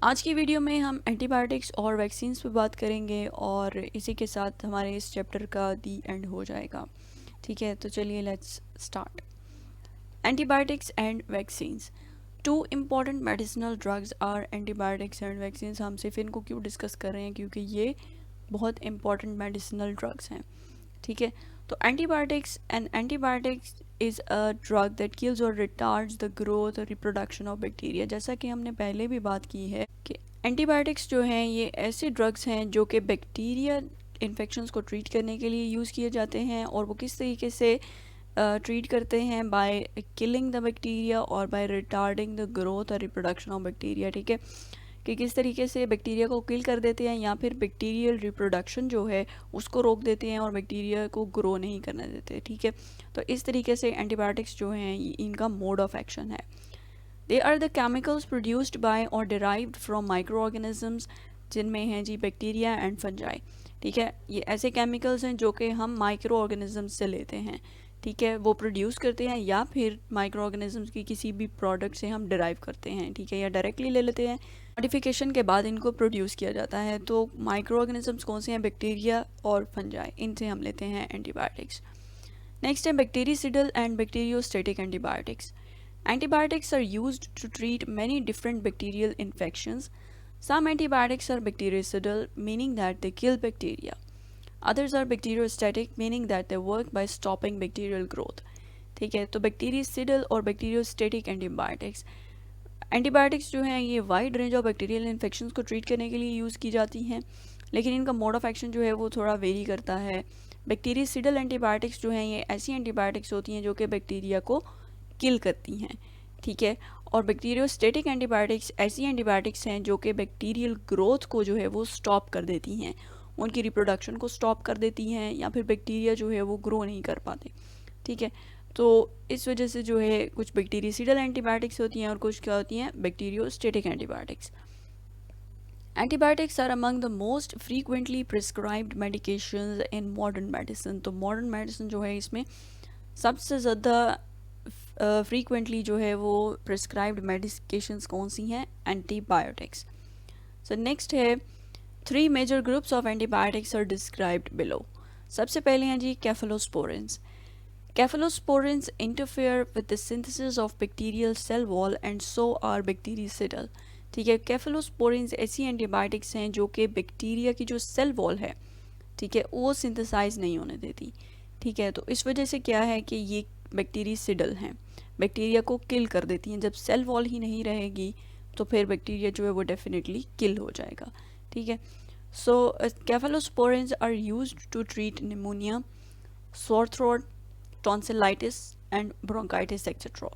आज की वीडियो में हम एंटीबायोटिक्स और वैक्सीन्स पे बात करेंगे और इसी के साथ हमारे इस चैप्टर का दी एंड हो जाएगा। ठीक है, तो चलिए let's start. Antibiotics and vaccines, two important medicinal drugs are antibiotics and vaccines. हम सिर्फ इनको क्यों डिस्कस कर रहे हैं, क्योंकि ये बहुत इंपॉर्टेंट मेडिसिनल ड्रग्स हैं। ठीक है, तो antibiotics is a drug that kills और रिटार्ड्स द ग्रोथ और रिप्रोडक्शन ऑफ बैक्टीरिया। जैसा कि हमने पहले भी बात की है कि एंटीबायोटिक्स जो हैं ये ऐसे ड्रग्स हैं जो कि बैक्टीरिया इन्फेक्शंस को ट्रीट करने के लिए यूज़ किए जाते हैं। और वो किस तरीके से ट्रीट करते हैं? बाय किलिंग द बैक्टीरिया और बाय रिटार्डिंग द ग्रोथ और रिप्रोडक्शन ऑफ बैक्टीरिया। ठीक है, कि किस तरीके से बैक्टीरिया को किल कर देते हैं या फिर बैक्टीरियल रिप्रोडक्शन जो है उसको रोक देते हैं और बैक्टीरिया को ग्रो नहीं करने देते। ठीक है, तो इस तरीके से एंटीबायोटिक्स जो हैं इनका मोड ऑफ एक्शन है। They are the chemicals produced by or derived from microorganisms, जिनमें हैं जी बैक्टीरिया एंड फंजाई। ठीक है, ये ऐसे केमिकल्स हैं जो कि हम माइक्रो ऑर्गेनिजम्स से लेते हैं। ठीक है, वो प्रोड्यूस करते हैं या फिर माइक्रो ऑर्गेनिजम्स की किसी भी प्रोडक्ट से हम डिराइव करते हैं। ठीक है, या डायरेक्टली ले लेते हैं, मॉडिफिकेशन के बाद इनको प्रोड्यूस किया जाता है। तो माइक्रो ऑर्गेनिजम्स कौन से हैं? बैक्टीरिया और फंजाई, इनसे हम लेते हैं एंटीबायोटिक्स। नेक्स्ट है bactericidal and bacteriostatic antibiotics. Antibiotics are used to treat many different bacterial infections. Some antibiotics are bactericidal, meaning that they kill bacteria. Others are bacteriostatic, meaning that they work by stopping bacterial growth. ठीक है, तो बैक्टीरियसिडल और bacteriostatic antibiotics जो हैं ये wide range of bacterial infections को treat करने के लिए यूज़ की जाती हैं, लेकिन इनका मोड ऑफ एक्शन जो है वो थोड़ा वेरी करता है। बैक्टीरियसिडल एंटीबायोटिक्स जो हैं ये ऐसी एंटीबायोटिक्स होती हैं जो कि बैक्टीरिया को किल करती हैं। ठीक है, और बैक्टीरियोस्टेटिक एंटीबायोटिक्स ऐसी एंटीबायोटिक्स हैं जो कि बैक्टीरियल ग्रोथ को जो है वो स्टॉप कर देती हैं, उनकी रिप्रोडक्शन को स्टॉप कर देती हैं, या फिर बैक्टीरिया जो है वो ग्रो नहीं कर पाते। ठीक है, तो इस वजह से जो है कुछ बैक्टीरियसिडल एंटीबायोटिक्स होती हैं और कुछ क्या होती हैं? Bacteriostatic antibiotics. Antibiotics are among the most frequently prescribed medications in modern medicine. तो मॉडर्न मेडिसिन जो है इसमें सबसे ज़्यादा फ्रीक्वेंटली जो है वो प्रिस्क्राइब्ड मेडिकेशंस कौन सी हैं? एंटीबायोटिक्स। सो नेक्स्ट है, three major groups of antibiotics are described below. सबसे पहले हैं जी cephalosporins. Cephalosporins interfere with the synthesis of bacterial cell wall and so are bactericidal. ठीक है, कैफेलोस्पोरेंस ऐसी एंटीबायोटिक्स हैं जो कि बैक्टीरिया की जो सेल वॉल है, ठीक है, वो सिंथेसाइज नहीं होने देती। ठीक है, तो इस वजह से क्या है कि ये बैक्टीरियसिडल हैं, बैक्टीरिया को किल कर देती हैं। जब सेल वॉल ही नहीं रहेगी तो फिर बैक्टीरिया जो है वो डेफिनेटली किल हो जाएगा। ठीक है, so cephalosporins are used to treat pneumonia, sore throat, tonsillitis and bronchitis etcetera.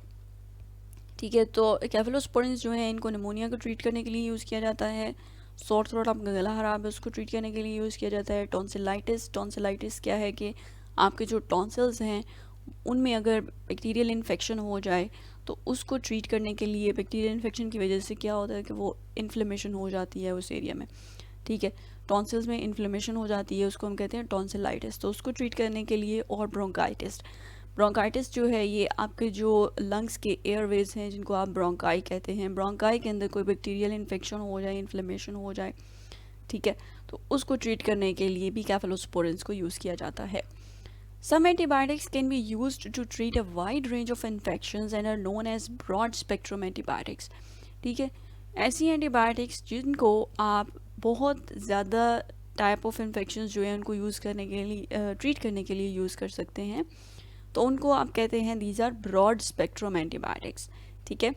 ठीक है, तो कैफेलोस्पोरेंस जो है इनको निमोनिया को ट्रीट करने के लिए यूज़ किया जाता है। सोर थ्रोट, आपका गला खराब है, उसको ट्रीट करने के लिए यूज़ किया जाता है। टॉन्सिलाइटिस क्या है कि आपके जो टॉन्सिल्स हैं उनमें अगर बैक्टीरियल इन्फेक्शन हो जाए तो उसको ट्रीट करने के लिए, बैक्टीरियल इन्फेक्शन की वजह से क्या होता है कि वो इन्फ्लेमेशन हो जाती है उस एरिया में। ठीक है, टॉन्सिल्स में इन्फ्लेमेशन हो जाती है, उसको हम कहते हैं टॉन्सिलाइटिस। तो उसको ट्रीट करने के लिए, और ब्रोंकाइटिस जो है ये आपके जो लंग्स के एयरवेज हैं जिनको आप ब्रोंकाई कहते हैं, ब्रोंकाई के अंदर कोई बैक्टीरियल इन्फेक्शन हो जाए, इन्फ्लेमेशन हो जाए, ठीक है, तो उसको ट्रीट करने के लिए भी कैफेलोस्पोरेंस को यूज़ किया जाता है। Some antibiotics can be used to treat a wide range of infections and are known as broad spectrum antibiotics. ठीक है, ऐसी एंटीबायोटिक्स जिनको आप बहुत ज़्यादा टाइप ऑफ इन्फेक्शंस जो है उनको यूज़ करने के लिए, ट्रीट करने के लिए यूज़ कर सकते हैं, तो उनको आप कहते हैं these are broad spectrum antibiotics. ठीक है,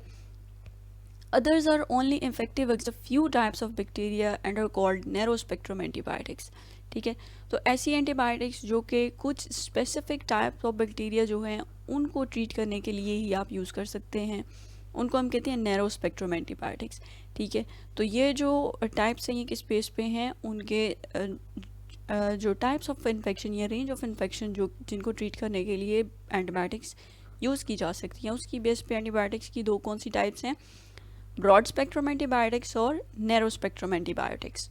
others are only effective against a few types of bacteria and are called narrow spectrum antibiotics। ठीक है, तो ऐसी एंटीबायोटिक्स जो कि कुछ स्पेसिफिक टाइप्स ऑफ बैक्टीरिया जो हैं उनको ट्रीट करने के लिए ही आप यूज़ कर सकते हैं, उनको हम कहते हैं नैरो स्पेक्ट्रम एंटीबायोटिक्स। ठीक है, तो ये जो टाइप्स हैं ये किस बेस पे हैं? उनके जो टाइप्स ऑफ इन्फेक्शन या रेंज ऑफ इन्फेक्शन जो जिनको ट्रीट करने के लिए एंटीबायोटिक्स यूज़ की जा सकती हैं उसकी बेस पे एंटीबायोटिक्स की दो कौन सी टाइप्स हैं? ब्रॉड स्पेक्ट्रम एंटीबायोटिक्स और नैरो स्पेक्ट्रम एंटीबायोटिक्स।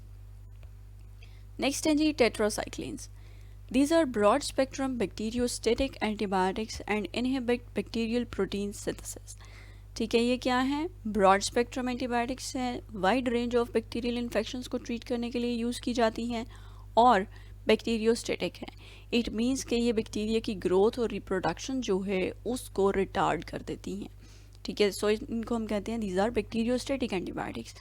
नेक्स्ट है जी tetracyclines. These are broad spectrum bacteriostatic antibiotics and inhibit bacterial protein synthesis। ठीक है, ये क्या है, ब्रॉड स्पेक्ट्रम एंटीबायोटिक्स है, wide range of bacterial infections को ट्रीट करने के लिए यूज़ की जाती हैं और बैक्टीरियोस्टेटिक है। इट मीन्स कि ये बैक्टीरिया की ग्रोथ और रिप्रोडक्शन जो है उसको रिटार्ड कर देती हैं। ठीक है, सो इनको हम कहते हैं दीज आर बैक्टीरियोस्टेटिक एंटीबायोटिक्स।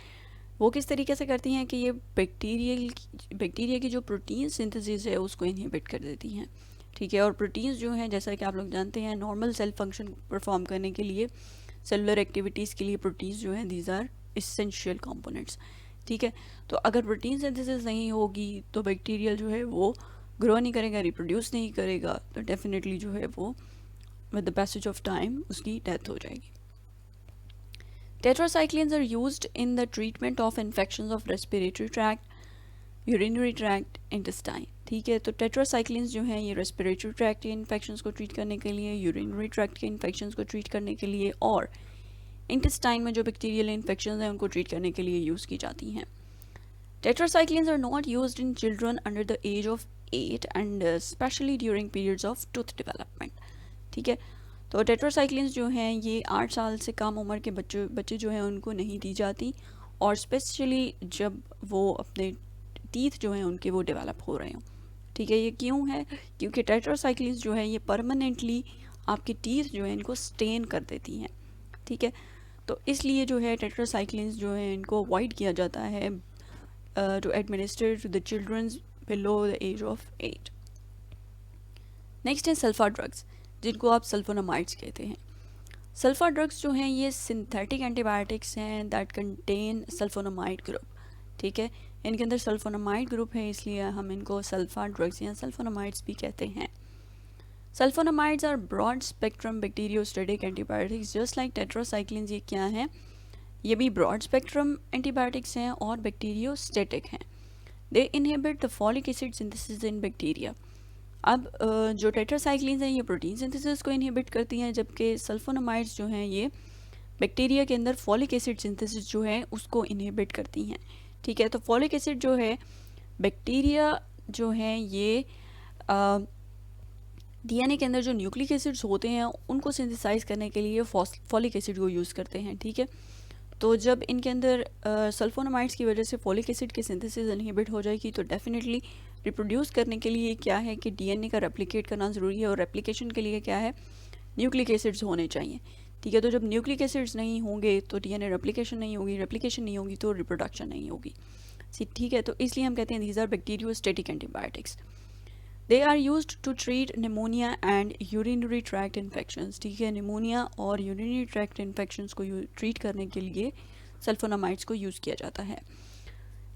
वो किस तरीके से करती हैं कि ये बैक्टीरिया की जो प्रोटीन सिंथेसिस है उसको इनहिबिट कर देती हैं। ठीक है, और प्रोटीन्स जो हैं जैसा कि आप लोग जानते हैं नॉर्मल सेल फंक्शन परफॉर्म करने के लिए, सेलुलर एक्टिविटीज़ के लिए प्रोटीन्स जो हैं दीज आर इसेंशियल कंपोनेंट्स। ठीक है, तो अगर प्रोटीन सिंथेसिस नहीं होगी तो बैक्टीरिया जो है वो ग्रो नहीं करेगा, रिप्रोड्यूस नहीं करेगा, तो डेफिनेटली जो है वो with the passage of time उसकी डेथ हो जाएगी। Tetracyclines are used in the treatment of infections of respiratory tract, urinary tract, intestine. ठीक है, तो टेट्रासाइक्लिन्स जो हैं ये रेस्पिरेटरी ट्रैक्ट के इन्फेक्शंस को ट्रीट करने के लिए, यूरिनरी ट्रैक्ट के इन्फेक्शंस को ट्रीट करने के लिए और इंटेस्टाइन में जो बैक्टीरियल इन्फेक्शंस हैं उनको ट्रीट करने के लिए यूज़ की जाती हैं। Tetracyclines are not used in children under the age of 8 and especially during periods of tooth development. ठीक है, तो टेट्रासाइक्लिन्स जो हैं ये 8 साल से कम उम्र के बच्चे जो हैं उनको नहीं दी जाती, और स्पेशली जब वो अपने टीथ जो हैं उनके वो डेवलप हो रहे हों। ठीक है, ये क्यों है, क्योंकि टेट्रासाइक्लिन्स जो है ये परमानेंटली आपके टीथ जो है इनको स्टेन कर देती हैं। ठीक है, तो इसलिए जो है टेट्रासाइक्लिन्स जो है इनको अवॉइड किया जाता है to administer to the childrens below the age of 8। Next है सल्फा ड्रग्स, जिनको आप सल्फोनामाइड्स कहते हैं। सल्फा ड्रग्स जो हैं ये सिंथेटिक एंटीबायोटिक्स हैं दैट कंटेन सल्फोनामाइड ग्रुप। ठीक है, इनके अंदर सल्फोनामाइड ग्रुप है इसलिए हम इनको सल्फा ड्रग्स या सल्फोनामाइड्स भी कहते हैं। Sulfonamides are broad spectrum bacteriostatic antibiotics just like tetracyclines. ये क्या हैं, ये भी ब्रॉड स्पेक्ट्रम एंटीबायोटिक्स हैं और बैक्टीरियोस्टेटिक हैं। They inhibit the folic acid synthesis in bacteria. अब जो टेट्रासाइक्लिन्स हैं ये प्रोटीन सिंथेसिस को इनहिबिट करती हैं, जबकि सल्फोनामाइड्स जो हैं ये बैक्टीरिया के अंदर फॉलिक एसिड सिंथेसिस जो है उसको इनहिबिट करती हैं। ठीक है, तो फॉलिक एसिड जो है बैक्टीरिया जो है ये डीएनए के अंदर जो न्यूक्लिक एसिड्स होते हैं उनको सिंथेसाइज करने के लिए फॉलिक एसिड को यूज़ करते हैं। ठीक है, तो जब इनके अंदर सल्फोनामाइड्स की वजह से फॉलिक एसिड की सिंथेसिस इनहिबिट हो जाएगी तो डेफिनेटली रिप्रोड्यूस करने के लिए क्या है कि डीएनए का रेप्लिकेट करना ज़रूरी है, और रेप्लिकेशन के लिए क्या है, न्यूक्लिक एसिड्स होने चाहिए। ठीक है, तो जब न्यूक्लिक एसिड्स नहीं होंगे तो डीएनए रेप्लिकेशन नहीं होगी, रेप्लिकेशन नहीं होगी तो रिप्रोडक्शन नहीं होगी। ठीक है, तो इसलिए हम कहते हैं these are bacteriostatic antibiotics. They are used to treat pneumonia and urinary tract infections. ठीक है, निमोनिया और यूरिनरी ट्रैक्ट इन्फेक्शंस को ट्रीट करने के लिए सल्फोनामाइड्स को यूज़ किया जाता है।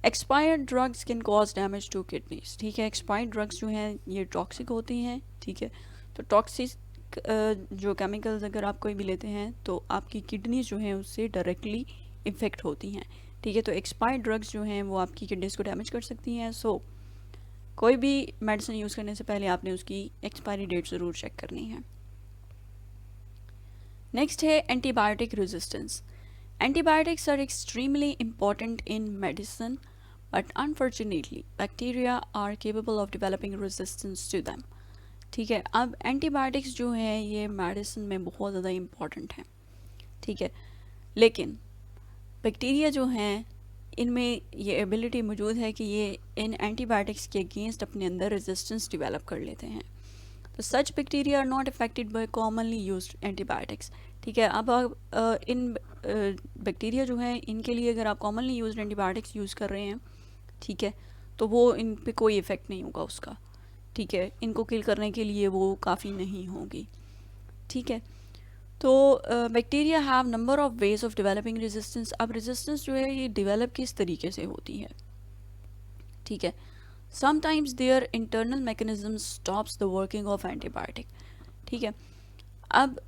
Expired drugs can cause damage to kidneys. ठीक है, एक्सपायर्ड ड्रग्स जो हैं ये टॉक्सिक होती हैं। ठीक है, तो टॉक्सिक जो केमिकल्स अगर आप कोई भी लेते हैं तो आपकी किडनीज जो हैं उससे डायरेक्टली इफ़ेक्ट होती हैं। ठीक है, तो एक्सपायर्ड ड्रग्स जो हैं वो आपकी किडनीज को डैमेज कर सकती हैं। सो कोई भी मेडिसिन यूज़ करने से पहले आपने उसकी एक्सपायरी डेट ज़रूर चेक करनी है। नेक्स्ट है antibiotic resistance. Antibiotics are extremely important in medicine but unfortunately bacteria are capable of developing resistance to them. ठीक है, अब एंटीबायोटिक्स जो है ये मेडिसिन में बहुत ज़्यादा इम्पॉर्टेंट है। ठीक है, लेकिन बैक्टीरिया जो हैं इनमें ये एबिलिटी मौजूद है कि ये इन एंटीबायोटिक्स के अगेंस्ट अपने अंदर रेजिस्टेंस डेवलप कर लेते हैं। तो such bacteria are not affected by commonly used antibiotics. ठीक है, अब आप इन बैक्टीरिया जो है इनके लिए अगर आप कॉमनली यूज्ड एंटीबायोटिक्स यूज़ कर रहे हैं, ठीक है, तो वो इन पे कोई इफ़ेक्ट नहीं होगा उसका। ठीक है, इनको किल करने के लिए वो काफ़ी नहीं होगी। ठीक है, तो bacteria have number of ways of developing resistance. अब रेजिस्टेंस जो है ये डेवलप किस तरीके से होती है। ठीक है, sometimes their internal mechanism stops the working of antibiotic. ठीक है, अब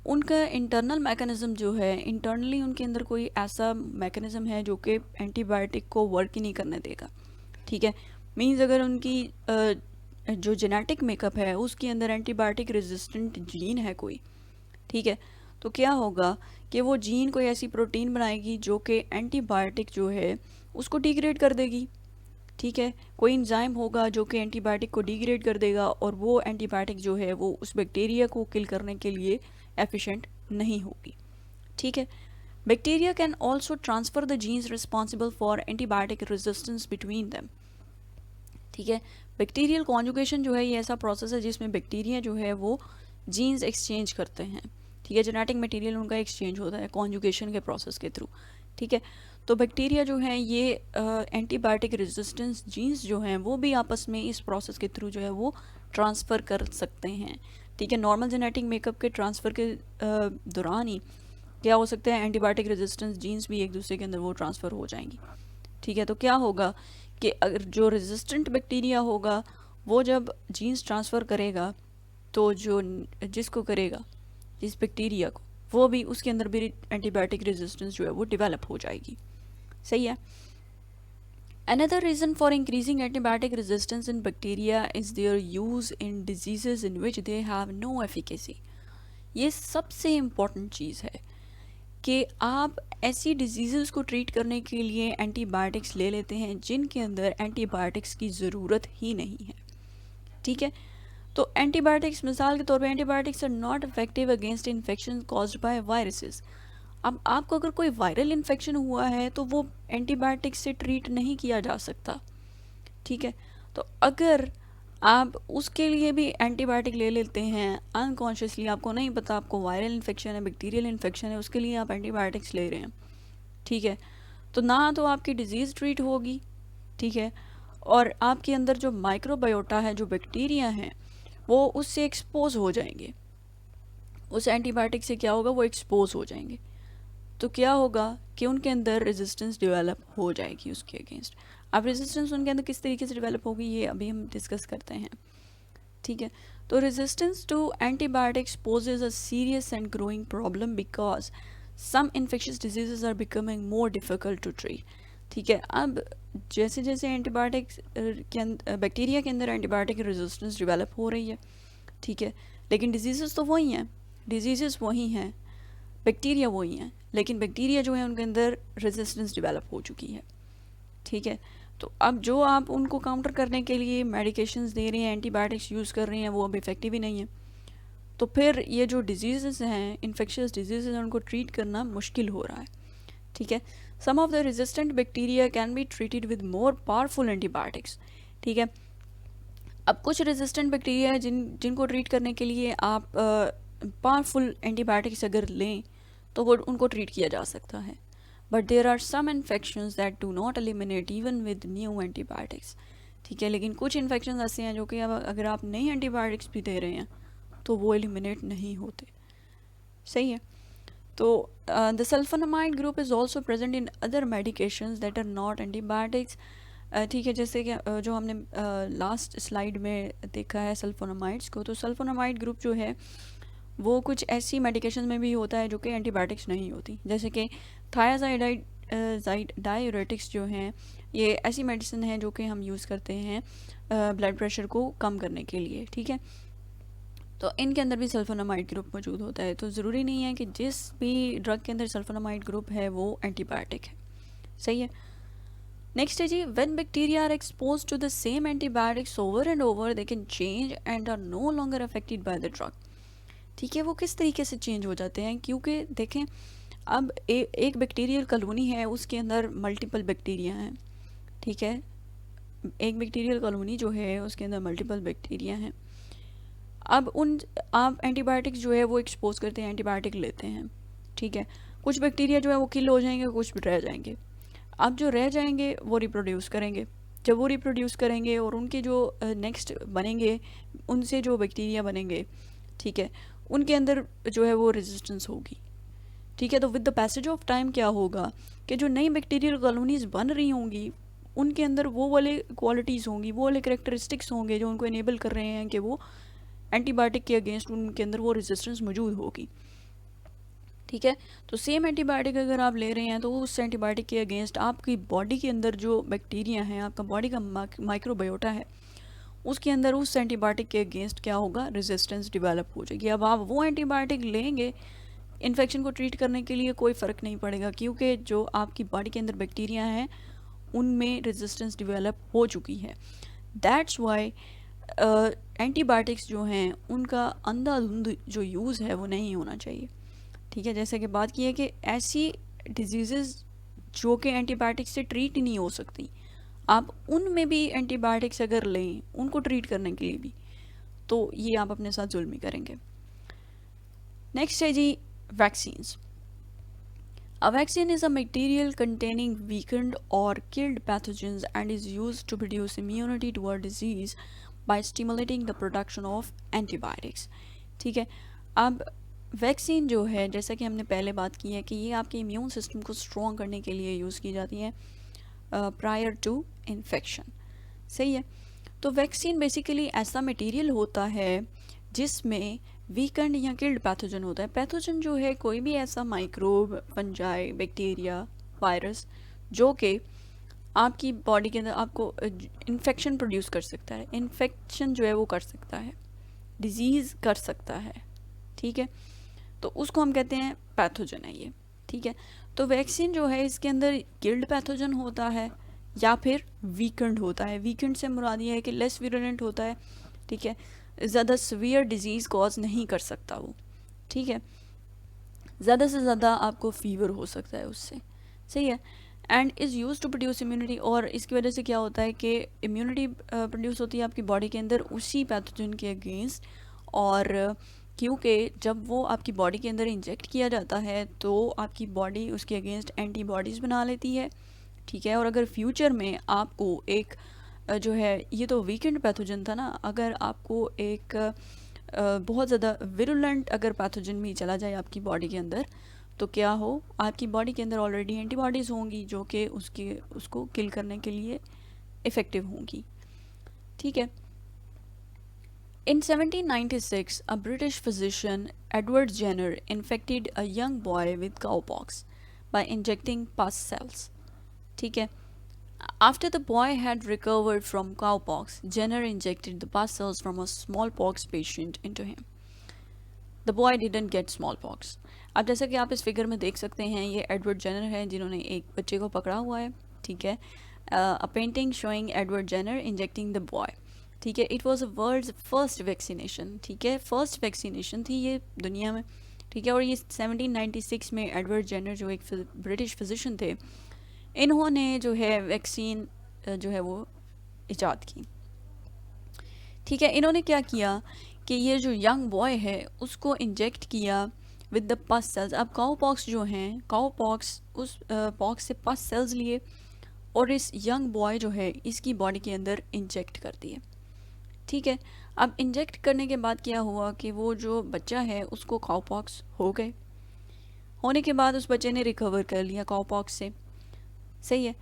उनका इंटरनल मैकेनिज्म जो है, इंटरनली उनके अंदर कोई ऐसा मैकेनिज्म है जो कि एंटीबायोटिक को वर्क ही नहीं करने देगा। ठीक है, मीन्स अगर उनकी जो जेनेटिक मेकअप है उसके अंदर एंटीबायोटिक रेजिस्टेंट जीन है कोई, ठीक है, तो क्या होगा कि वो जीन कोई ऐसी प्रोटीन बनाएगी जो कि एंटीबायोटिक जो है उसको डिग्रेड कर देगी। ठीक है, कोई एंजाइम होगा जो कि एंटीबायोटिक को डिग्रेड कर देगा और वो एंटीबायोटिक जो है वो उस बैक्टीरिया को किल करने के लिए एफिशिएंट नहीं होगी। ठीक है। Bacteria can also transfer the genes responsible for antibiotic resistance between them. ठीक है, बैक्टीरियल कॉन्जुगेशन जो है ये ऐसा प्रोसेस है जिसमें बैक्टीरिया जो है वो जीन्स एक्सचेंज करते हैं। ठीक है, जेनेटिक मटेरियल उनका एक्सचेंज होता है कॉन्जुगेशन के प्रोसेस के थ्रू। ठीक है, तो बैक्टीरिया जो है ये एंटीबायोटिक रेजिस्टेंस जीन्स जो हैं वो भी आपस में इस प्रोसेस के थ्रू जो है वो ट्रांसफ़र कर सकते हैं। ठीक है, नॉर्मल जेनेटिक मेकअप के ट्रांसफ़र के दौरान ही क्या हो सकता है, एंटीबायोटिक रेजिस्टेंस जीन्स भी एक दूसरे के अंदर वो ट्रांसफ़र हो जाएंगी। ठीक है, तो क्या होगा कि अगर जो रेजिस्टेंट बैक्टीरिया होगा वो जब जीन्स ट्रांसफ़र करेगा तो जो जिसको करेगा जिस बैक्टीरिया को वो भी उसके अंदर भी एंटीबायोटिक रेजिस्टेंस जो है वो डेवलप हो जाएगी। सही है। Another reason for increasing antibiotic resistance in bacteria is their use in diseases in which they have no efficacy. ये सबसे इम्पॉर्टेंट चीज़ है कि आप ऐसी डिजीज़ को ट्रीट करने के लिए एंटीबायोटिक्स ले लेते हैं जिनके अंदर एंटीबायोटिक्स की ज़रूरत ही नहीं है। ठीक है, तो एंटीबायोटिक्स मिसाल के तौर पे antibiotics are not effective against infection caused by viruses. अब आपको अगर कोई वायरल इन्फेक्शन हुआ है तो वो एंटीबायोटिक्स से ट्रीट नहीं किया जा सकता। ठीक है, तो अगर आप उसके लिए भी एंटीबायोटिक ले लेते हैं अनकॉन्शियसली, आपको नहीं पता आपको वायरल इन्फेक्शन है, बैक्टीरियल इन्फेक्शन है, उसके लिए आप एंटीबायोटिक्स ले रहे हैं। ठीक है, तो ना तो आपकी डिजीज़ ट्रीट होगी। ठीक है, और आपके अंदर जो माइक्रोबायोटा है, जो बैक्टीरिया हैं, वो उससे एक्सपोज हो जाएंगे। उस एंटीबायोटिक से क्या होगा, वो एक्सपोज हो जाएंगे। तो क्या होगा कि उनके अंदर रेजिस्टेंस डेवलप हो जाएगी उसके अगेंस्ट। अब रेजिस्टेंस उनके अंदर किस तरीके से डेवलप होगी ये अभी हम डिस्कस करते हैं। ठीक है, तो resistance to antibiotics poses a serious and growing problem because some infectious diseases are becoming more difficult to treat. ठीक है, अब जैसे जैसे एंटीबायोटिक्स के अंदर बैक्टीरिया के अंदर एंटीबायोटिक रेजिस्टेंस डेवलप हो रही है। ठीक है, लेकिन डिजीज़ तो वही हैं, डिजीज़ वही हैं, बैक्टीरिया वही हैं, लेकिन बैक्टीरिया जो है उनके अंदर रेजिस्टेंस डेवलप हो चुकी है। ठीक है, तो अब जो आप उनको काउंटर करने के लिए मेडिकेशंस दे रहे हैं, एंटीबायोटिक्स यूज़ कर रहे हैं, वो अब इफ़ेक्टिव ही नहीं है। तो फिर ये जो डिजीज़ हैं, इन्फेक्शियस डिजीज़ हैं, उनको ट्रीट करना मुश्किल हो रहा है। ठीक है, some of the resistant bacteria can be treated with more powerful antibiotics. ठीक है, अब कुछ रेजिस्टेंट बैक्टीरिया है जिनको ट्रीट करने के लिए आप पावरफुल एंटीबायोटिक्स अगर लें तो वो उनको ट्रीट किया जा सकता है। But there are some infections that do not eliminate even with new antibiotics. ठीक है, लेकिन कुछ इन्फेक्शन ऐसे हैं जो कि अब अगर आप नई एंटीबायोटिक्स भी दे रहे हैं तो वो एलिमिनेट नहीं होते। सही है, तो the sulfonamide group is also present in other medications that are not antibiotics. ठीक है, जैसे कि जो हमने लास्ट स्लाइड में देखा है सल्फोनामाइड्स को, तो सल्फोनामाइड ग्रुप जो है वो कुछ ऐसी मेडिकेशन में भी होता है जो कि एंटीबायोटिक्स नहीं होती, जैसे कि थायाजाइड डायूरेटिक्स जो हैं, ये ऐसी मेडिसिन है जो कि हम यूज़ करते हैं ब्लड प्रेशर को कम करने के लिए। ठीक है, तो इनके अंदर भी सल्फोनामाइड ग्रुप मौजूद होता है। तो ज़रूरी नहीं है कि जिस भी ड्रग के अंदर सल्फोनामाइड ग्रुप है वो एंटीबायोटिक है। सही है। नेक्स्ट है जी, when bacteria are expose to the same antibiotics over and over they can change and are no longer affected by the drug. ठीक है, वो किस तरीके से चेंज हो जाते हैं, क्योंकि देखें अब एक बैक्टीरियल कॉलोनी है, उसके अंदर मल्टीपल बैक्टीरिया हैं। ठीक है, एक बैक्टीरियल कॉलोनी जो है उसके अंदर मल्टीपल बैक्टीरिया हैं। अब आप एंटीबायोटिक्स जो है वो एक्सपोज करते हैं, एंटीबायोटिक लेते हैं। ठीक है, कुछ बैक्टीरिया जो है वो किल हो जाएंगे, कुछ रह जाएंगे। अब जो रह जाएंगे वो रिप्रोड्यूस करेंगे। जब वो रिप्रोड्यूस करेंगे और उनके जो नेक्स्ट बनेंगे, उनसे जो बैक्टीरिया बनेंगे, ठीक है, उनके अंदर जो है वो रेजिस्टेंस होगी। ठीक है, तो with the passage of time क्या होगा कि जो नई बैक्टीरियल कॉलोनीज बन रही होंगी उनके अंदर वो वाले क्वालिटीज़ होंगी, वो वाले करेक्टरिस्टिक्स होंगे जो उनको इनेबल कर रहे हैं कि वो एंटीबायोटिक के अगेंस्ट उनके अंदर वो रेजिस्टेंस मौजूद होगी। ठीक है, तो सेम एंटीबायोटिक अगर आप ले रहे हैं तो उस एंटीबायोटिक के अगेंस्ट आपकी बॉडी के अंदर जो बैक्टीरिया हैं, आपका बॉडी का माइक्रोबायोटा है, उसके अंदर उस एंटीबायोटिक के अगेंस्ट क्या होगा, रेजिस्टेंस डेवलप हो जाएगी। अब आप वो एंटीबायोटिक लेंगे इन्फेक्शन को ट्रीट करने के लिए, कोई फ़र्क नहीं पड़ेगा, क्योंकि जो आपकी बॉडी के अंदर बैक्टीरिया हैं उनमें रेजिस्टेंस डेवलप हो चुकी है। दैट्स वाई एंटीबायोटिक्स जो हैं उनका अंधाधुंध जो यूज़ है वो नहीं होना चाहिए। ठीक है, जैसे कि बात की है कि ऐसी डिजीज़ेज़ जो कि एंटीबायोटिक से ट्रीट ही नहीं हो सकती, आप उनमें भी एंटीबायोटिक्स अगर लें उनको ट्रीट करने के लिए भी, तो ये आप अपने साथ जुल्म ही करेंगे। नेक्स्ट है जी vaccines. A vaccine is a material containing weakened or killed pathogens and is used to produce immunity to a disease by stimulating the production of antibiotics। ठीक है, अब वैक्सीन जो है, जैसा कि हमने पहले बात की है कि ये आपके इम्यून सिस्टम को स्ट्रॉन्ग करने के लिए यूज़ की जाती है प्रायर टू इन्फेक्शन। सही है, तो वैक्सीन बेसिकली ऐसा मटेरियल होता है जिसमें वीकेंड या किल्ड पैथोजन होता है। पैथोजन जो है कोई भी ऐसा माइक्रोब, फंजाई, बैक्टीरिया, वायरस जो कि आपकी बॉडी के अंदर आपको इन्फेक्शन प्रोड्यूस कर सकता है, इन्फेक्शन जो है वो कर सकता है, डिजीज़ कर सकता है। ठीक है, तो उसको हम कहते हैं पैथोजन है ये। ठीक है, तो वैक्सीन जो है इसके अंदर किल्ड पैथोजन होता है या फिर वीकेंड होता है। वीकेंड से मुराद ये है कि लेस विरुलेंट होता है। ठीक है, ज़्यादा सीवियर डिजीज़ कॉज नहीं कर सकता वो। ठीक है, ज़्यादा से ज़्यादा आपको फीवर हो सकता है उससे। सही है, and is use to produce immunity, और इसकी वजह से क्या होता है कि इम्यूनिटी प्रोड्यूस होती है आपकी बॉडी के अंदर उसी पैथोजन के अगेंस्ट। और क्योंकि जब वो आपकी बॉडी के अंदर इंजेक्ट किया जाता है तो आपकी बॉडी उसके अगेंस्ट एंटीबॉडीज़ बना लेती है। ठीक है, और अगर फ्यूचर में आपको एक जो है, ये तो वीकेंड पैथोजन था ना, अगर आपको एक बहुत ज़्यादा विरुलेंट अगर पैथोजन भी चला जाए आपकी बॉडी के अंदर, तो क्या हो, आपकी बॉडी के अंदर ऑलरेडी एंटीबॉडीज़ होंगी जो कि उसको किल करने के लिए इफ़ेक्टिव होंगी। ठीक है, in 1796 a British physician Edward Jenner infected a young boy with cowpox by injecting pus cells। ठीक है, after the boy had recovered from cowpox, Jenner injected the pus cells from a smallpox patient into him. The boy didn't get smallpox। अब जैसा कि आप इस figure में देख सकते हैं, ये एडवर्ड जेनर है जिन्होंने एक बच्चे को पकड़ा हुआ है। ठीक है, a painting showing Edward Jenner injecting the boy. ठीक है, it was a world's first vaccination. ठीक है, फर्स्ट वैक्सीनेशन थी ये दुनिया में। ठीक है, और ये 1796 में एडवर्ड जेनर जो एक ब्रिटिश फिजिशियन थे, इन्होंने जो है वैक्सीन जो है वो इजाद की। ठीक है, इन्होंने क्या किया कि ये जो यंग बॉय है उसको इंजेक्ट किया विद द पस सेल्स। अब काउ पॉक्स जो हैं, काउ पॉक्स, उस पॉक्स से पस सेल्स लिए और इस यंग बॉय जो है इसकी बॉडी के अंदर इंजेक्ट कर दिए। ठीक है, अब इंजेक्ट करने के बाद क्या हुआ कि वो जो बच्चा है उसको काउ पॉक्स हो गए। होने के बाद उस बच्चे ने रिकवर कर लिया काउ पॉक्स से। सही है,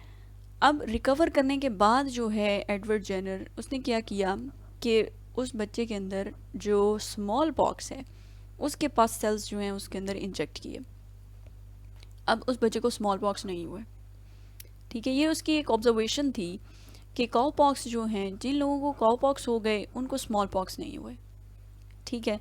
अब रिकवर करने के बाद जो है एडवर्ड जेनर उसने क्या किया कि उस बच्चे के अंदर जो स्मॉल पॉक्स है उसके पास सेल्स जो हैं उसके अंदर इंजेक्ट किए। अब उस बच्चे को स्मॉल पॉक्स नहीं हुए। ठीक है, ये उसकी एक ऑब्जर्वेशन थी कि काउ पॉक्स जो हैं, जिन लोगों को काउ पॉक्स हो गए उनको स्मॉल पॉक्स नहीं हुए। ठीक है,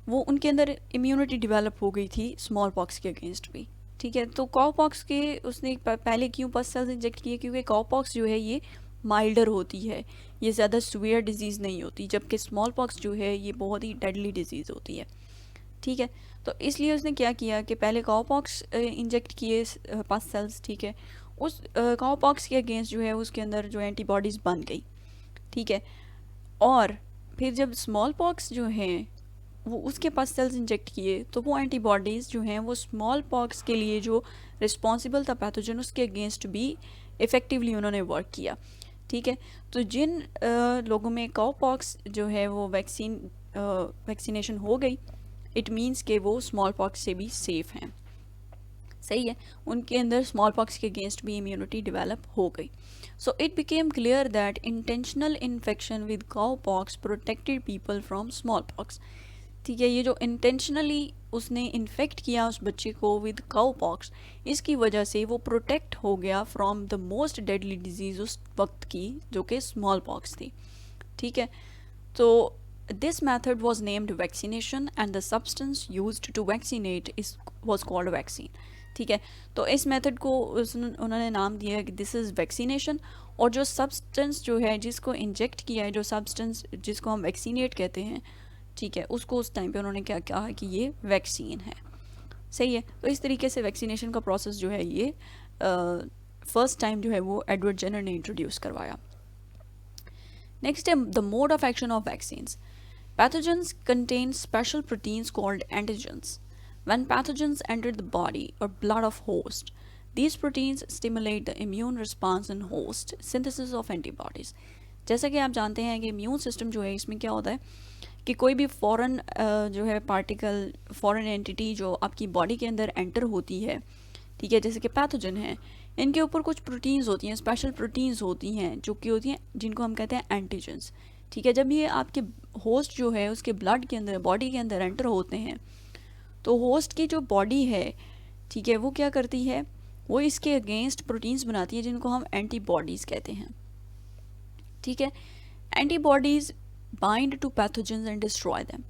वो उनके अंदर इम्यूनिटी डेवलप हो गई थी स्मॉल पॉक्स के अगेंस्ट भी। ठीक है, तो काउ पॉक्स के उसने पहले क्यों पस सेल्स इंजेक्ट किए, क्योंकि काउ पॉक्स जो है ये माइल्डर होती है, ये ज़्यादा सीवियर डिजीज़ नहीं होती, जबकि स्मॉल पॉक्स जो है ये बहुत ही डेडली डिजीज़ होती है। ठीक है, तो इसलिए उसने क्या किया कि पहले काउ पॉक्स इंजेक्ट किए पस सेल्स। ठीक है, उस काउ पॉक्स के अगेंस्ट जो है उसके अंदर जो एंटीबॉडीज़ बन गई। ठीक है, और फिर जब स्मॉल पॉक्स जो हैं वो उसके पास सेल्स इंजेक्ट किए तो वो एंटीबॉडीज़ जो हैं वो स्मॉल पॉक्स के लिए जो रिस्पॉन्सिबल था पैथोजन उसके अगेंस्ट भी इफ़ेक्टिवली उन्होंने वर्क किया। ठीक है, तो जिन लोगों में काउ पॉक्स जो है वो वैक्सीनेशन हो गई, इट मीन्स कि वो स्मॉल पॉक्स से भी सेफ़ हैं। सही है, उनके अंदर स्मॉल पॉक्स के अगेंस्ट भी इम्यूनिटी डेवलप हो गई। So it became clear that intentional infection with cow pox protected people from small pox. ठीक है, ये जो इंटेंशनली उसने इन्फेक्ट किया उस बच्चे को विद काउ पॉक्स, इसकी वजह से वो प्रोटेक्ट हो गया from the most deadly disease उस वक्त की, जो कि स्मॉल पॉक्स थी। ठीक है, तो this method was named vaccination and the substance used to vaccinate is was called vaccine. ठीक है, तो इस मेथड को उन्होंने नाम दिया है कि दिस इज़ वैक्सीनेशन, और जो सब्सटेंस जो है जिसको इंजेक्ट किया है, जो सब्सटेंस जिसको हम वैक्सीनेट कहते हैं, ठीक है, उसको उस टाइम पे उन्होंने क्या कहा कि ये वैक्सीन है। सही है। तो इस तरीके से वैक्सीनेशन का प्रोसेस जो है ये फर्स्ट टाइम जो है वो एडवर्ड जेनर ने इंट्रोड्यूस करवाया। नेक्स्ट है the mode of action of vaccines. Pathogens contain special proteins called antigens. When pathogens enter the body or blood of host, these proteins stimulate the immune response in host synthesis of antibodies. जैसा कि आप जानते हैं कि immune system जो है इसमें क्या होता है कि कोई भी फॉरेन जो है पार्टिकल, फॉरेन एंटिटी जो आपकी बॉडी के अंदर एंटर होती है, ठीक है, जैसे कि पैथोजन है, इनके ऊपर कुछ प्रोटीन्स होती हैं, स्पेशल प्रोटीन्स होती हैं जो कि होती हैं जिनको हम कहते हैं एंटीजेंस। ठीक है, जब ये आपके होस्ट जो है उसके ब्लड के अंदर, बॉडी के अंदर एंटर होते हैं तो होस्ट की जो बॉडी है, ठीक है, वो क्या करती है, वो इसके अगेंस्ट प्रोटीन्स बनाती है जिनको हम एंटीबॉडीज़ कहते हैं। ठीक है, antibodies bind to pathogens and destroy them.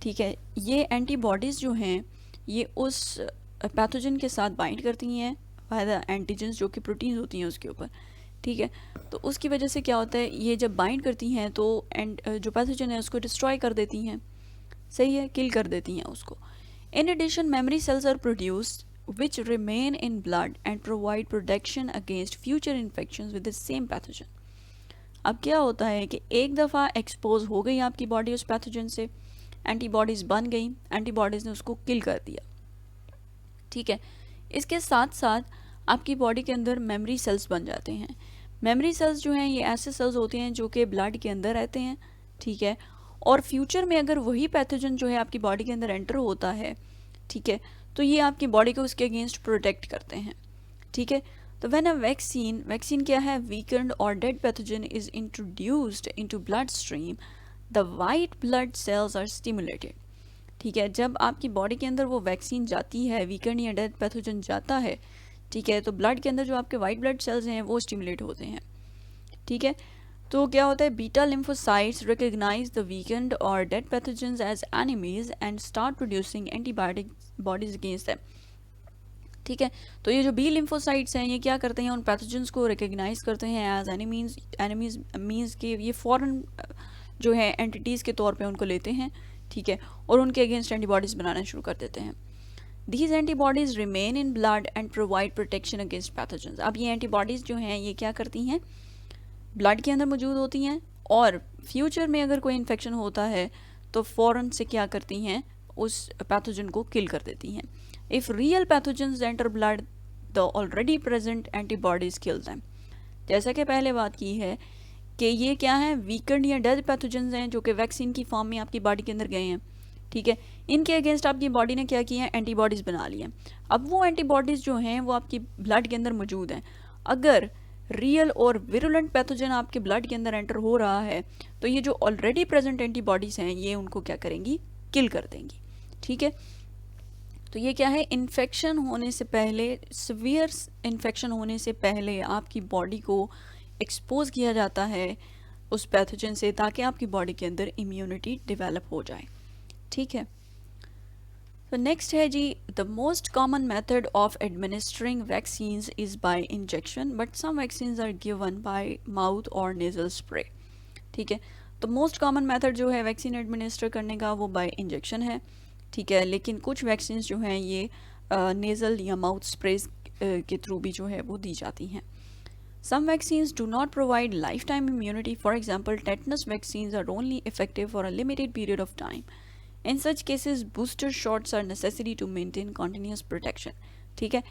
ठीक है, ये एंटीबॉडीज़ जो हैं ये उस पैथोजन के साथ बाइंड करती हैं बाय द एंटीजेंस जो कि प्रोटीन्स होती हैं उसके ऊपर। ठीक है, तो उसकी वजह से क्या होता है, ये जब बाइंड करती हैं तो जो पैथोजन है उसको डिस्ट्रॉय कर देती हैं, सही है, किल कर देती हैं उसको। In addition memory cells are produced which remain in blood and provide protection against future infections with the same pathogen. अब क्या होता है कि एक दफ़ा एक्सपोज हो गई आपकी बॉडी उस पैथोजन से, एंटीबॉडीज़ बन गई, एंटीबॉडीज़ ने उसको किल कर दिया। ठीक है, इसके साथ साथ आपकी बॉडी के अंदर मेमोरी सेल्स बन जाते हैं। मेमोरी सेल्स जो हैं ये ऐसे सेल्स होते हैं जो कि ब्लड के अंदर रहते हैं। ठीक है, और फ्यूचर में अगर वही पैथोजन जो है आपकी बॉडी के अंदर एंटर होता है, ठीक है, तो ये आपकी बॉडी को उसके अगेंस्ट प्रोटेक्ट करते हैं। ठीक है, तो व्हेन अ वैक्सीन क्या है, weakened or dead pathogen is introduced into blood stream, the white blood cells are stimulated. ठीक है, जब आपकी बॉडी के अंदर वो वैक्सीन जाती है, वीकेंड या डेड पैथोजन जाता है, ठीक है, तो ब्लड के अंदर जो आपके वाइट ब्लड सेल्स हैं वो स्टिमुलेट होते हैं। ठीक है, तो क्या होता है, beta lymphocytes recognise the weakened or dead pathogens as enemies and start producing antibiotic bodies against them. ठीक है, तो ये जो बी लिम्फोसाइट्स हैं ये क्या करते हैं, उन पैथोजेंस को रिकग्नाइज करते हैं एज एनिमीज मीन्स के ये फॉरेन जो है एंटिटीज़ के तौर पे उनको लेते हैं। ठीक है, और उनके अगेंस्ट एंटीबॉडीज़ बनाना शुरू कर देते हैं। These antibodies remain in blood and provide protection against pathogens. अब ये एंटीबॉडीज़ जो हैं ये क्या करती हैं, ब्लड के अंदर मौजूद होती हैं और फ्यूचर में अगर कोई इन्फेक्शन होता है तो फ़ौरन से क्या करती हैं, उस पैथोजन को किल कर देती हैं। If real pathogens enter blood, the already present antibodies kill them. जैसा कि पहले बात की है कि ये क्या है, वीकेंड या डेड पैथोजेंस हैं जो कि वैक्सीन की फॉर्म में आपकी बॉडी के अंदर गए हैं। ठीक है, इनके अगेंस्ट आपकी बॉडी ने क्या किया है, एंटीबॉडीज़ बना ली हैं। अब वो एंटीबॉडीज़ जो हैं वो आपकी ब्लड के अंदर मौजूद हैं। अगर रियल और विरुलेंट पैथोजन आपके ब्लड के अंदर एंटर हो रहा है तो ये जो ऑलरेडी प्रेजेंट एंटीबॉडीज़ हैं ये उनको क्या करेंगी, किल कर देंगी। ठीक है, तो ये क्या है, इन्फेक्शन होने से पहले, सीवियर इन्फेक्शन होने से पहले आपकी बॉडी को एक्सपोज किया जाता है उस पैथोजन से ताकि आपकी बॉडी के अंदर इम्यूनिटी डेवलप हो जाए। ठीक है, तो नेक्स्ट है जी, the most common method of administering vaccines is by injection but some vaccines are given by mouth or nasal spray. ठीक है, तो मोस्ट कॉमन मेथड जो है वैक्सीन एडमिनिस्टर करने का वो बाय इंजेक्शन है। ठीक है, लेकिन कुछ वैक्सीन्स जो हैं ये नेज़ल या माउथ स्प्रेज के थ्रू भी जो है वो दी जाती हैं। Some vaccines do not provide lifetime immunity. For example, tetanus vaccines are only effective for a limited period of time. In such cases, booster shots are necessary to maintain continuous protection. ठीक है,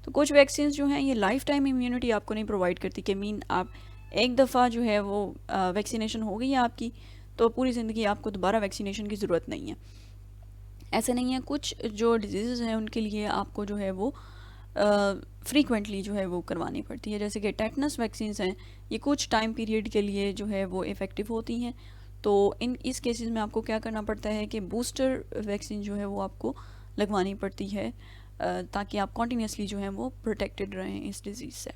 तो कुछ vaccines जो हैं ये life time immunity आपको नहीं provide करती कि मीन आप एक दफ़ा जो है वो वैक्सीनेशन हो गई है आपकी तो पूरी ज़िंदगी आपको दोबारा वैक्सीनेशन की ज़रूरत नहीं है। ऐसा नहीं है, कुछ जो डिजीज़ हैं उनके लिए आपको जो है वो फ्रीक्वेंटली जो है वो करवानी पड़ती है। जैसे कि टेटनस वैक्सीन्स हैं ये कुछ टाइम पीरियड के लिए जो है वो इफ़ेक्टिव होती हैं, तो इस केसेस में आपको क्या करना पड़ता है कि बूस्टर वैक्सीन जो है वो आपको लगवानी पड़ती है ताकि आप कॉन्टीन्यूसली जो है वो प्रोटेक्टेड रहें इस डिज़ीज़ से।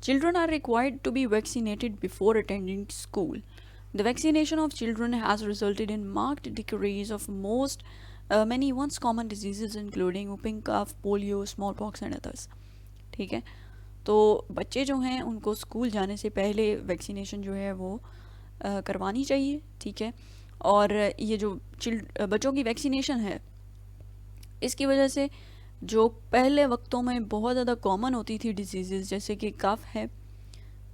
Children are required to be vaccinated before attending school. The vaccination of children has resulted in marked decrease of most many once common diseases including whooping cough, polio, smallpox and others. ठीक है, तो बच्चे जो हैं उनको school जाने से पहले वैक्सीनेशन जो है वो करवानी चाहिए। ठीक है, और ये जो बच्चों की वैक्सीनेशन है इसकी वजह से जो पहले वक्तों में बहुत ज़्यादा कॉमन होती थी डिजीज़ जैसे कि कफ है,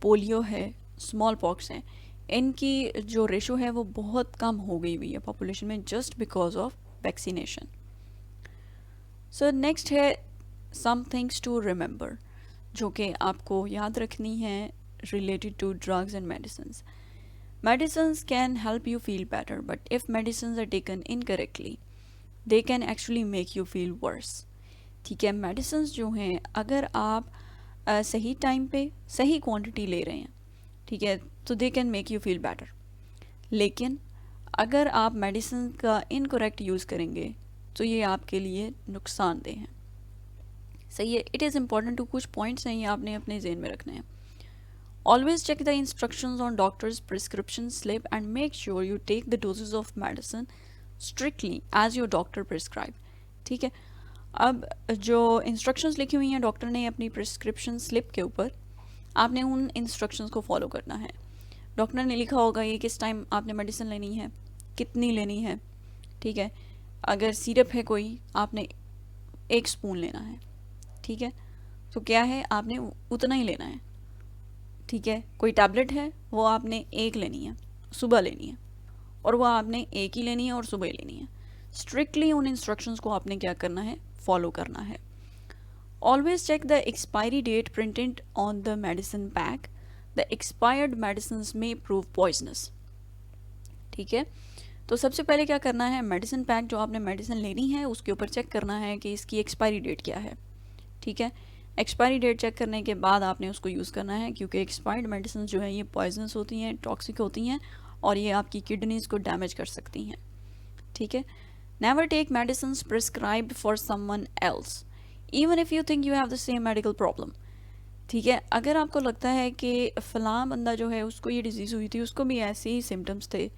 पोलियो है, स्मॉल पॉक्स है, इनकी जो रेशो है वो बहुत कम हो गई हुई है पॉपुलेशन में just because of vaccination. So next है सम थिंग्स टू रिमेंबर, जो कि आपको याद रखनी है related to drugs and medicines. Medicines can help you feel better, but if medicines are taken incorrectly, they can actually make you feel worse. ठीक है, medicines जो हैं अगर आप सही टाइम पे सही क्वांटिटी ले रहे हैं, ठीक है, तो they can make you feel better. लेकिन अगर आप मेडिसिन का इनकरेक्ट यूज़ करेंगे तो ये आपके लिए नुकसानदेह हैं। सही है, इट इज़ इम्पॉर्टेंट टू, कुछ पॉइंट्स हैं ये आपने अपने ज़हन में रखने हैं। Always check the instructions on doctor's prescription slip and make sure you take the doses of medicine strictly as your doctor prescribe. ठीक है, अब जो इंस्ट्रक्शंस लिखी हुई हैं डॉक्टर ने अपनी प्रिस्क्रिप्शन स्लिप के ऊपर, आपने उन इंस्ट्रक्शंस को फॉलो करना है। डॉक्टर ने लिखा होगा ये किस टाइम आपने मेडिसिन लेनी है, कितनी लेनी है। ठीक है, अगर सिरप है कोई, आपने 1 स्पून लेना है। ठीक है, तो क्या है, आपने उतना ही लेना है। ठीक है, कोई टैबलेट है वो आपने 1 लेनी है, सुबह लेनी है, और वो आपने 1 ही लेनी है और सुबह लेनी है। स्ट्रिक्टली उन इंस्ट्रक्शंस को आपने क्या करना है, फॉलो करना है। Always check the expiry date printed on the medicine pack. The expired medicine may prove poisonous. ठीक है, तो सबसे पहले क्या करना है, मेडिसिन पैक जो आपने मेडिसिन लेनी है उसके ऊपर चेक करना है कि इसकी एक्सपायरी डेट क्या है। ठीक है, एक्सपायरी डेट चेक करने के बाद आपने उसको यूज़ करना है, क्योंकि एक्सपायर्ड मेडिसिन जो है ये पॉइजनस होती हैं, टॉक्सिक होती हैं, और ये आपकी किडनीज़ को डैमेज कर सकती हैं। ठीक है, never take medicine prescribed for someone else even if you think you have the same medical problem. ठीक है, अगर आपको लगता है कि फ़लाँ बंदा जो है उसको ये डिजीज़ हुई थी, उसको भी ऐसे ही सिम्टम्स थे,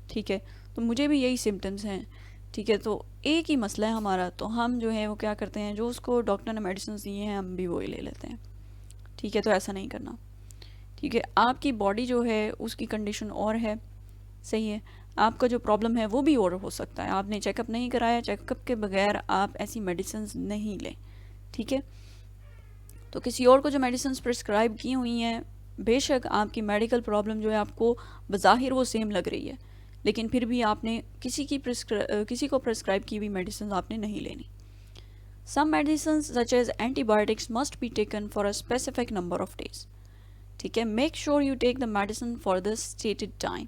ठीक है, तो मुझे भी यही सिम्टम्स हैं, ठीक है, तो एक ही मसला है हमारा, तो हम जो है वो क्या करते हैं, जो उसको डॉक्टर ने मेडिसिन दिए हैं हम भी वही ले लेते हैं। ठीक है, तो ऐसा नहीं करना। ठीक है, आपकी बॉडी जो है उसकी कंडीशन और है, सही है, आपका जो प्रॉब्लम है वो भी और हो सकता है। आपने चेकअप नहीं कराया, चेकअप के बगैर आप ऐसी मेडिसिन नहीं लें। ठीक है, तो किसी और को जो मेडिसिन प्रिस्क्राइब की हुई हैं, बेशक आपकी मेडिकल प्रॉब्लम जो है आपको बज़ाहिर वो सेम लग रही है, लेकिन फिर भी आपने किसी को प्रिस्क्राइब की हुई मेडिसिन आपने नहीं लेनी। Some medicine such as antibiotics must be taken for a specific number of days. ठीक है, make sure you take the medicine for the stated time,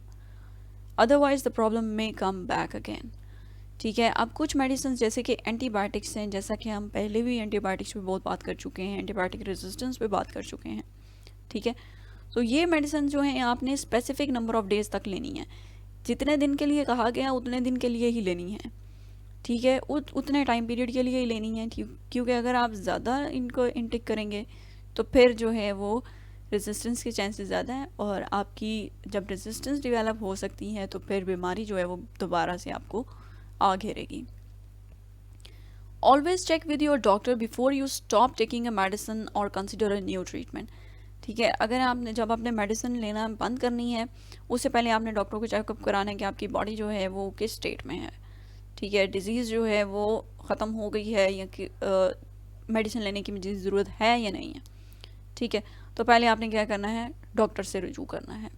otherwise the problem may come back again. ठीक है, अब कुछ medicine जैसे कि antibiotics हैं, जैसा कि हम पहले भी एंटीबायोटिक्स पे बहुत बात कर चुके हैं, एंटीबायोटिक रेजिस्टेंस पे बात कर चुके हैं। ठीक है, तो ये मेडिसिन जो है आपने स्पेसिफिक नंबर ऑफ डेज तक लेनी है, जितने दिन के लिए कहा गया उतने दिन के लिए ही लेनी है। ठीक है, उतने टाइम पीरियड के लिए ही लेनी है, क्योंकि अगर आप ज़्यादा इनको इनटेक करेंगे तो फिर जो है वो रेजिस्टेंस के चांसेस ज़्यादा हैं, और आपकी जब रेजिस्टेंस डेवलप हो सकती है तो फिर बीमारी जो है वो दोबारा से आपको आ घेरेगी। Always check with your doctor before you stop taking a medicine or consider a new treatment. ठीक है, अगर आपने जब आपने मेडिसिन लेना बंद करनी है, उससे पहले आपने डॉक्टर को चेकअप कराना है कि आपकी बॉडी जो है वो किस स्टेट में है। ठीक है, डिज़ीज़ जो है वो ख़त्म हो गई है या कि मेडिसिन लेने की मुझे ज़रूरत है या नहीं है। ठीक है, तो पहले आपने क्या करना है, डॉक्टर से रुजू करना है।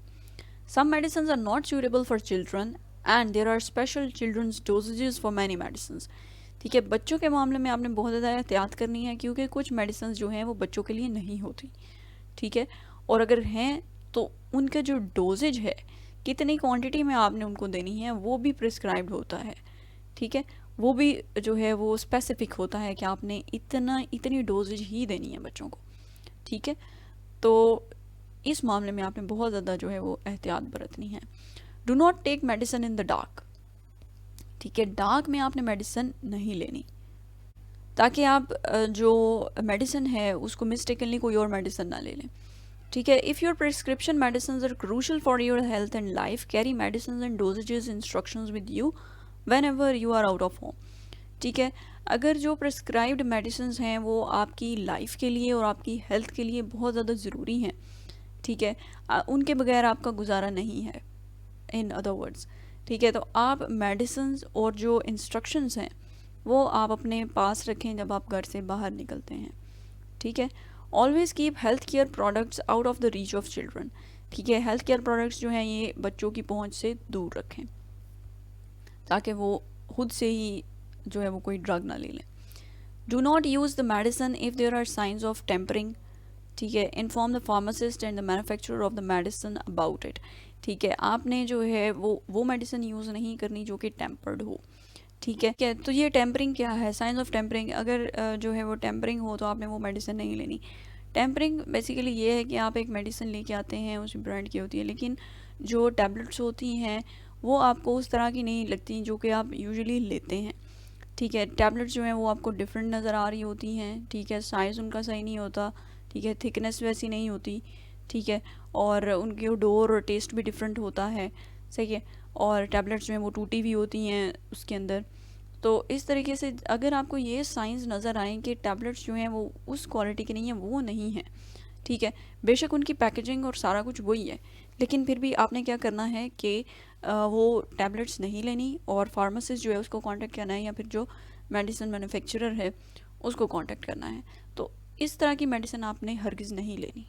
Some medicine are not suitable for children and there are special childrens dosages for many medicine. ठीक है, बच्चों के मामले में आपने बहुत ज़्यादा एहतियात करनी है, क्योंकि कुछ मेडिसिन जो हैं वो बच्चों के लिए नहीं होती। ठीक है, और अगर हैं तो उनका जो डोजेज है, कितनी क्वांटिटी में आपने उनको देनी है, वो भी प्रिस्क्राइब्ड होता है। ठीक है, वो भी जो है वो स्पेसिफिक होता है कि आपने इतनी डोजेज ही देनी है बच्चों को। ठीक है, तो इस मामले में आपने बहुत ज़्यादा जो है वो एहतियात बरतनी है। Do not take medicine in the dark. ठीक है, डार्क में आपने मेडिसिन नहीं लेनी, ताकि आप जो मेडिसिन है उसको मिस्टेकनली कोई और मेडिसिन ना ले लें। ठीक है, if your prescription medicine are crucial for your health and life, carry medicine and dosages instructions with you whenever you are out of home. ठीक है, अगर जो प्रिस्क्राइब्ड मेडिसिन हैं वो आपकी लाइफ के लिए और आपकी हेल्थ के लिए बहुत ज़्यादा ज़रूरी हैं, ठीक है, उनके बगैर आपका गुजारा नहीं है, इन अदर वर्ड्स। ठीक है, तो आप मेडिसिन और जो इंस्ट्रक्शंस हैं वो आप अपने पास रखें जब आप घर से बाहर निकलते हैं, ठीक है। Always keep health care products out of the reach of children, ठीक है। हेल्थ केयर प्रोडक्ट्स जो हैं ये बच्चों की पहुंच से दूर रखें ताकि वो खुद से ही जो है वो कोई ड्रग ना ले लें। Do not use the medicine if there are signs of tampering, ठीक है। Inform the pharmacist and the manufacturer of the medicine about it, ठीक है। आपने जो है वो मेडिसिन यूज़ नहीं करनी जो कि टेम्पर्ड हो, ठीक है। क्या तो ये टेम्परिंग क्या है, साइंस ऑफ टेम्परिंग, अगर जो है वो टेम्परिंग हो तो आपने वो मेडिसिन नहीं लेनी। टेम्परिंग बेसिकली ये है कि आप एक मेडिसिन लेके आते हैं, उसी ब्रांड की होती है, लेकिन जो टैबलेट्स होती हैं वो आपको उस तरह की नहीं लगती जो कि आप यूजुअली लेते हैं, ठीक है। टैबलेट्स जो हैं वो आपको डिफरेंट नज़र आ रही होती हैं, ठीक है। साइज़ उनका सही नहीं होता, ठीक है। थिकनेस वैसी नहीं होती, ठीक है। और उनकी डोर और टेस्ट भी डिफरेंट होता है, सही है। और टैबलेट्स जो हैं वो टूटी हुई होती हैं उसके अंदर। तो इस तरीके से अगर आपको ये साइंस नज़र आए कि टैबलेट्स जो हैं वो उस क्वालिटी के नहीं हैं, वो नहीं है, ठीक है। बेशक उनकी पैकेजिंग और सारा कुछ वही है, लेकिन फिर भी आपने क्या करना है कि वो टैबलेट्स नहीं लेनी और फार्मासिस्ट जो है उसको कांटेक्ट करना है या फिर जो मेडिसिन मैन्युफैक्चरर है उसको कांटेक्ट करना है। तो इस तरह की मेडिसिन आपने हरगिज़ नहीं लेनी।